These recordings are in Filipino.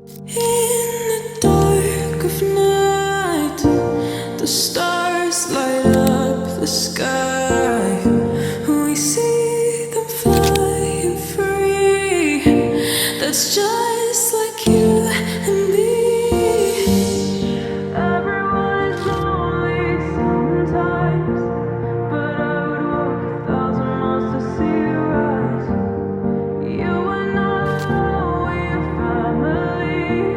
In the dark of night, the stars light up the sky. We see them flying free. That's just like you and me. Everyone is lonely sometimes, but I would walk 1,000 miles to see you rise. You and I, we're family.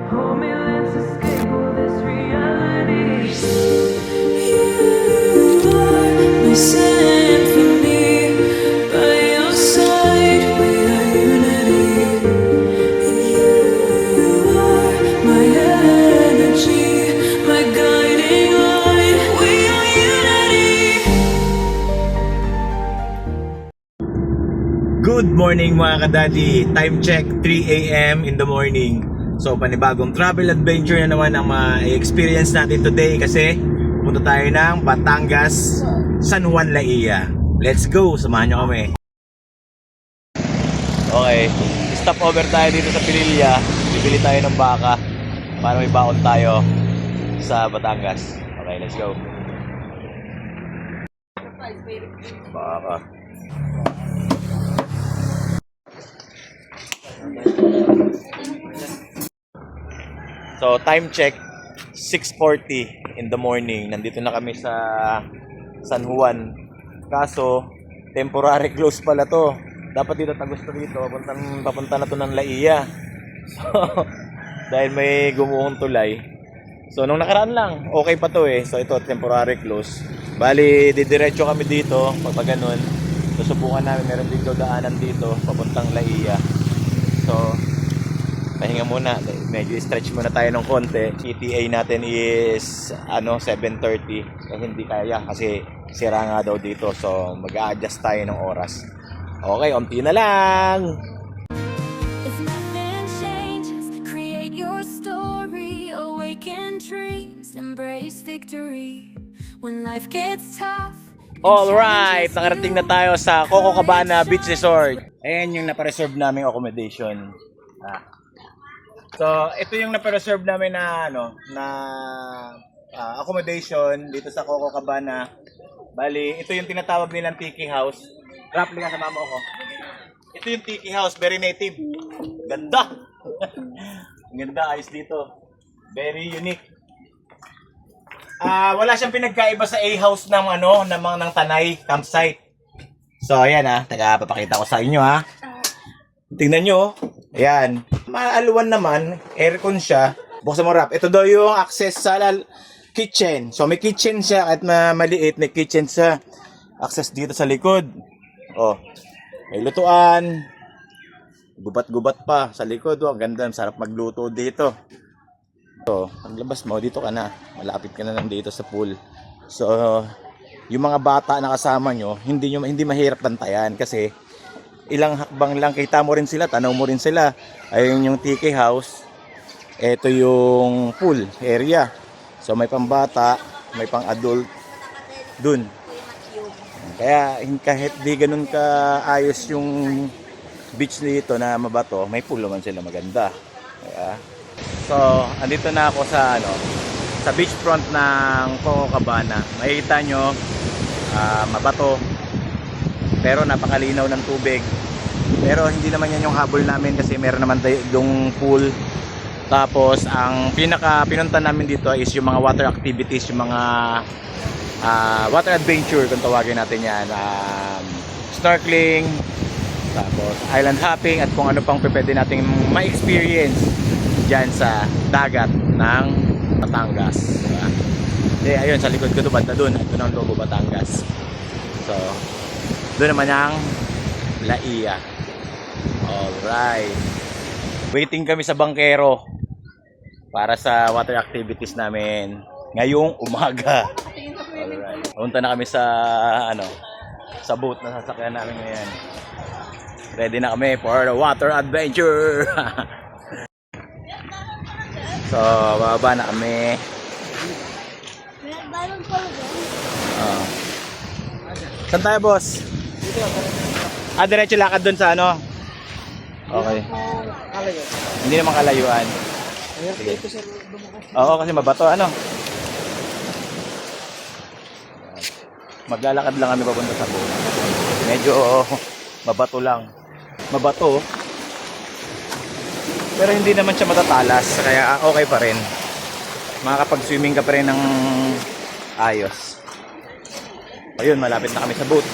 Hold me, let's escape all this reality. You are my symphony. By your side, we are unity. You are my energy, my guiding light. We are unity. Good morning mga kadadi. Time check 3 AM in the morning. So panibagong travel adventure na naman ang ma-experience natin today kasi punta tayo ng Batangas, San Juan Laia. Let's go, samahan nyo kami. Okay, stop over tayo dito sa Pililla. Bibili tayo ng baka para may baon tayo sa Batangas. Okay, let's go. Baka. So time check 6:40 in the morning. Nandito na kami sa San Juan. Kaso temporary close pala to. Dapat dito tagos to dito. Papunta na to ng Laia. So dahil may gumuhong tulay. So nung nakaraan lang, okay pa to eh. So ito temporary close. Bali didiretso kami dito pag ganun. Susubukan namin, meron dito daanan dito papuntang Laia. So pahinga muna, medyo stretch muna tayo ng konti. ETA natin is 7:30. Hindi kaya kasi sira nga daw dito. So mag-a-adjust tayo ng oras. Okay, onti na lang. If nothing changes, create your story, awaken dreams, embrace victory. When life gets tough. Alright, nakarating na tayo sa Coco Cabana Beach Resort. Ayan yung napareserve naming accommodation. So, ito yung napareserve namin na accommodation dito sa Coco Cabana. Bali, ito yung tinatawag nilang Tiki House. Rapli nga sa mama ko. Ito yung Tiki House, very native. Ganda. Ganda, ayos dito. Very unique. Wala siyang pinagkaiba sa A-house ng ng Tanay campsite. So, ayan papakita ko sa inyo Tingnan nyo. Ayan. Maaluwan naman. Aircon siya. Buksan mo rap. Ito daw yung access sa kitchen. So, may kitchen siya. Kahit maliit, may kitchen sa access dito sa likod. Oh. May lutuan. Gubat-gubat pa sa likod. Ang ganda. Sarap magluto dito. So, paglabas mo, dito ka na. Malapit ka na nandito sa pool. So, yung mga bata na kasama nyo, hindi mahirap bantayan kasi ilang hakbang lang, kita mo rin sila, tanaw mo rin sila. Ayun yung Tiki House. Ito yung pool area. So may pambata, may pang adult dun. Kaya kahit di ganun kaayos yung beach dito na mabato, may pool naman sila maganda. Kaya, so andito na ako sa sa beachfront ng Coco Cabana. Makikita nyo, mabato. Pero napakalinaw ng tubig. Pero hindi naman yan yung habol namin kasi meron naman yung pool. Tapos ang pinunta namin dito is yung mga water activities, yung mga water adventure kung tawagin natin yan. Snorkeling, tapos island hopping at kung ano pang pwede nating ma-experience dyan sa dagat ng Batangas. Diba? Ayun, sa likod ko ito, banda dun. Ito ng logo Batangas. So, doon naman ang Laia. Alright. Waiting kami sa bangkero para sa water activities namin ngayong umaga. Alright. Punta na kami sa sa boat na sasakyan namin ngayon. Ready na kami for the water adventure. So, bababa na kami. Saan tayo, boss? Diretso lakad dun sa Okay. Kalayo. Hindi naman kalayuan. Ayun, Sige. dito sir, bumukas. Oo, kasi mabato, ano? Maglalakad lang kami papunta sa boat. Medyo mabato lang. Mabato. Pero hindi naman siya matatalas, kaya okay pa rin. Makakapag-swimming ka pa rin ng ayos. Ayun, malapit na kami sa boat.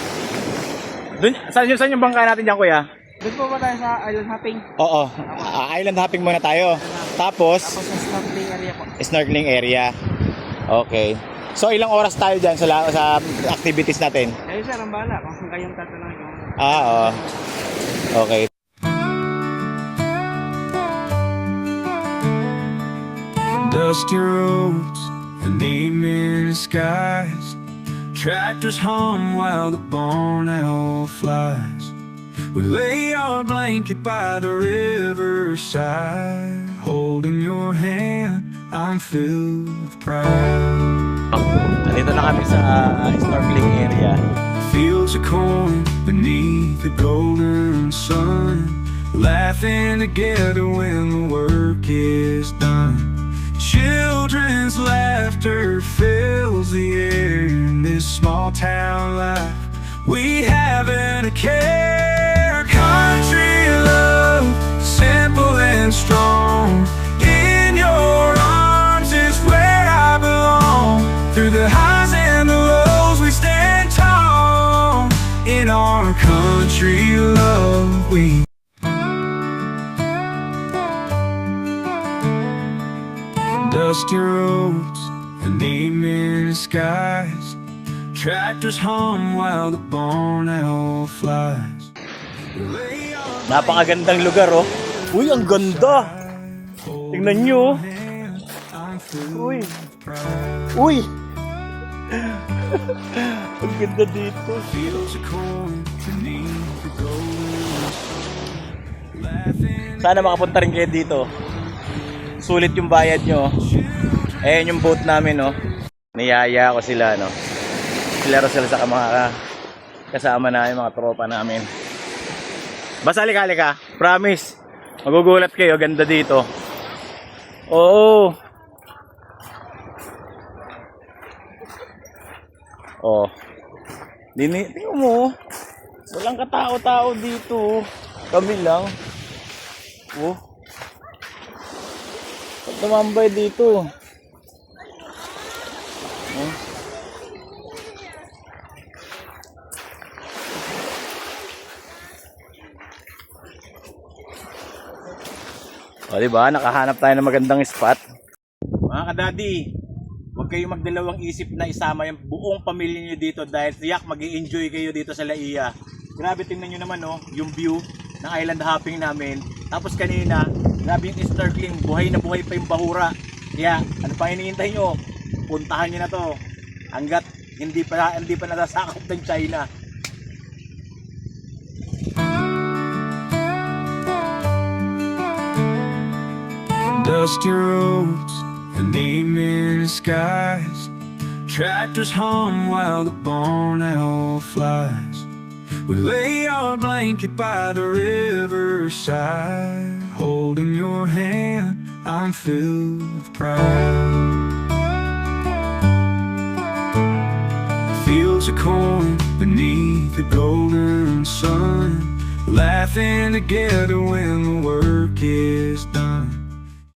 Dun, saan yung bangka natin dyan, kuya? Doon po ba tayo sa island hopping? Oo, island hopping muna tayo. Tapos, Tapos sa snorkeling area po. snorkeling area. Okay. So, ilang oras tayo dyan sa activities natin? Ayun sir, ang bahala. Kung kayong tatanungin ko. Oo. Okay. Dusty roads and evening skies. Tractors hum while the barn owl flies. We lay our blanket by the riverside. Holding your hand, I'm filled with pride. Nandito na kami sa snorkeling area. Fields of corn beneath the golden sun. Laughing together when the work is done. Children's laughter fills the air in this small town life. We haven't a care. Country love, simple and strong. In your arms is where I belong. Through the highs and the lows we stand tall. In our country love we dusty roads and evening skies. Tractors hum while the barn owl flies. Napakagandang lugar, oh. Uy, ang ganda. Tingnan nyo, oh. Uy. Uy. Ang ganda dito. Fields of corn beneath the golden sun. Laughing Sana makapunta rin kayo dito. Sulit yung bayad nyo. Ayan yung boat namin, no. Niyaya ko sila, no. Sila sa mga kasama namin, mga tropa namin. Basta halika. Promise. Magugulat kayo, ganda dito. Oo. Oh. Tingnan mo. Walang katao-tao dito. Kami lang. Oh. Pag tumambay dito. Oh. O diba, nakahanap tayo ng magandang spot. Mga kadadi, huwag kayong magdalawang isip na isama yung buong pamilya nyo dito dahil tiyak mag-i-enjoy kayo dito sa Laia. Grabe, tingnan nyo naman, no, yung view ng island hopping namin. Tapos kanina, grabe yung snorkeling, buhay na buhay pa yung bahura. Kaya, ano pa hinihintay nyo? Puntahan nyo na to. Hanggat hindi pa nasasakop ng China. dusty roads and evening skies. Tractors hum while the barn owl flies. We lay our blanket by the riverside. Holding your hand, I'm filled with pride. Fields of corn beneath the golden sun. Laughing together when the work is